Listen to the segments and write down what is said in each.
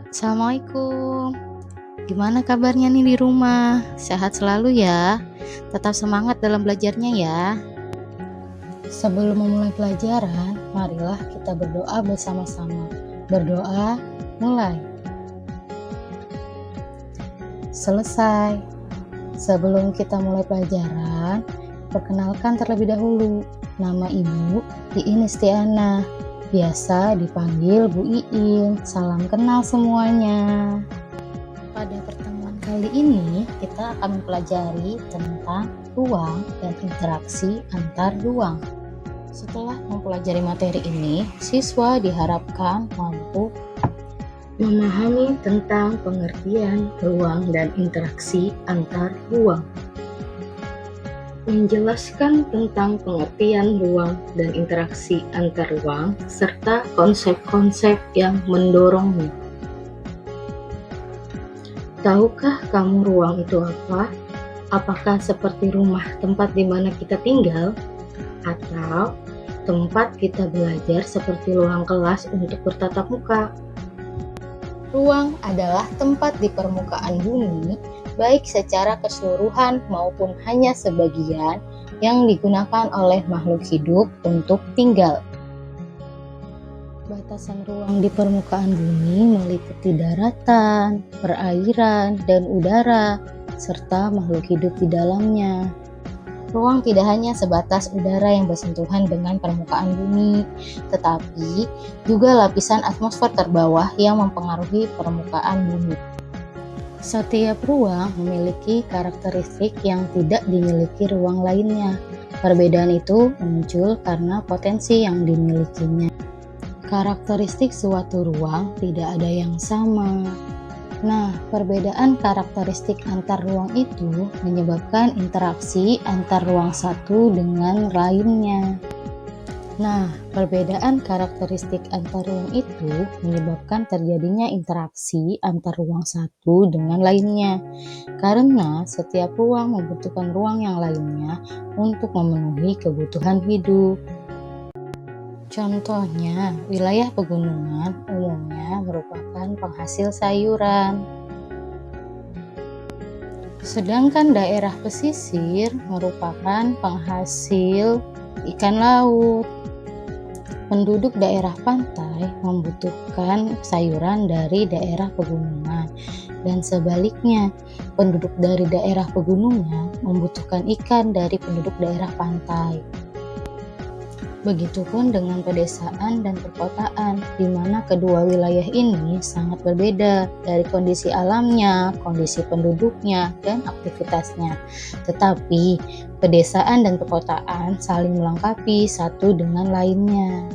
Assalamualaikum. Gimana kabarnya nih di rumah? Sehat selalu ya. Tetap semangat dalam belajarnya ya. Sebelum memulai pelajaran, marilah kita berdoa bersama-sama. Berdoa, mulai. Selesai. Sebelum kita mulai pelajaran, perkenalkan terlebih dahulu. Nama Ibu Iin Istiana. Biasa dipanggil Bu Iin. Salam kenal semuanya. Pada pertemuan kali ini, kita akan mempelajari tentang ruang dan interaksi antar ruang. Setelah mempelajari materi ini, siswa diharapkan mampu memahami tentang pengertian ruang dan interaksi antar ruang, menjelaskan tentang pengertian ruang dan interaksi antar ruang, serta konsep-konsep yang mendorongnya. Tahukah kamu ruang itu apa? Apakah seperti rumah tempat di mana kita tinggal? Atau tempat kita belajar seperti ruang kelas untuk bertatap muka? Ruang adalah tempat di permukaan bumi, baik secara keseluruhan maupun hanya sebagian, yang digunakan oleh makhluk hidup untuk tinggal. Batasan ruang di permukaan bumi meliputi daratan, perairan, dan udara, serta makhluk hidup di dalamnya. Ruang tidak hanya sebatas udara yang bersentuhan dengan permukaan bumi, tetapi juga lapisan atmosfer terbawah yang mempengaruhi permukaan bumi. Setiap ruang memiliki karakteristik yang tidak dimiliki ruang lainnya. Perbedaan itu muncul karena potensi yang dimilikinya. Karakteristik suatu ruang tidak ada yang sama. Nah, perbedaan karakteristik antar ruang itu menyebabkan interaksi antar ruang satu dengan lainnya. Nah, perbedaan karakteristik antar ruang itu menyebabkan terjadinya interaksi antar ruang satu dengan lainnya. Karena setiap ruang membutuhkan ruang yang lainnya untuk memenuhi kebutuhan hidup. Contohnya, wilayah pegunungan umumnya merupakan penghasil sayuran. Sedangkan daerah pesisir merupakan penghasil ikan laut. Penduduk daerah pantai membutuhkan sayuran dari daerah pegunungan, dan sebaliknya, penduduk dari daerah pegunungan membutuhkan ikan dari penduduk daerah pantai. Begitupun dengan pedesaan dan perkotaan, di mana kedua wilayah ini sangat berbeda dari kondisi alamnya, kondisi penduduknya, dan aktivitasnya. Tetapi, pedesaan dan perkotaan saling melengkapi satu dengan lainnya.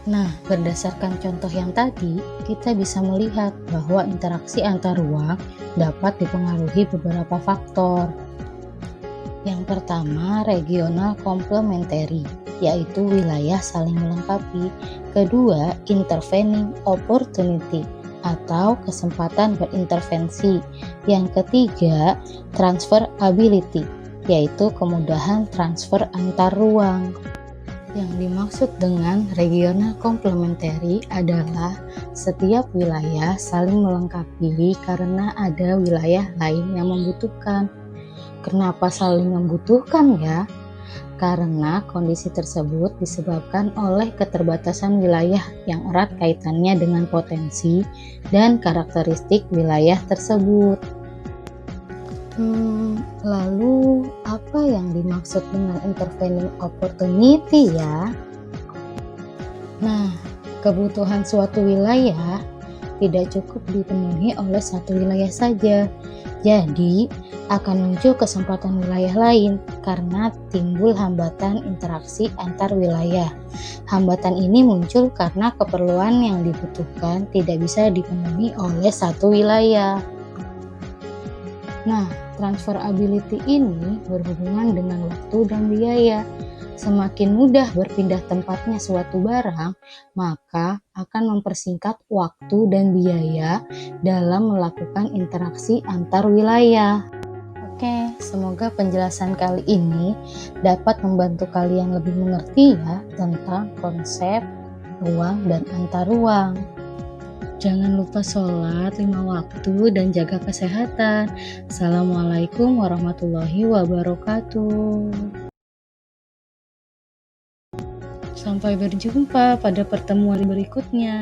Nah, berdasarkan contoh yang tadi, kita bisa melihat bahwa interaksi antar ruang dapat dipengaruhi beberapa faktor. Yang pertama, regional complementary, yaitu wilayah saling melengkapi. Kedua, intervening opportunity, atau kesempatan berintervensi. Yang ketiga, transferability, yaitu kemudahan transfer antar ruang. Yang dimaksud dengan regional complementary adalah setiap wilayah saling melengkapi karena ada wilayah lain yang membutuhkan. Kenapa saling membutuhkan ya? Karena kondisi tersebut disebabkan oleh keterbatasan wilayah yang erat kaitannya dengan potensi dan karakteristik wilayah tersebut. Lalu apa yang dimaksud dengan intervening opportunity ya? Nah, kebutuhan suatu wilayah tidak cukup dipenuhi oleh satu wilayah saja. Jadi, akan muncul kesempatan wilayah lain karena timbul hambatan interaksi antar wilayah. Hambatan ini muncul karena keperluan yang dibutuhkan tidak bisa dipenuhi oleh satu wilayah. Nah, transferability ini berhubungan dengan waktu dan biaya. Semakin mudah berpindah tempatnya suatu barang, maka akan mempersingkat waktu dan biaya dalam melakukan interaksi antar wilayah. Oke, semoga penjelasan kali ini dapat membantu kalian lebih mengerti ya tentang konsep ruang dan antar ruang. Jangan lupa sholat 5 waktu dan jaga kesehatan. Assalamualaikum warahmatullahi wabarakatuh. Sampai berjumpa pada pertemuan berikutnya.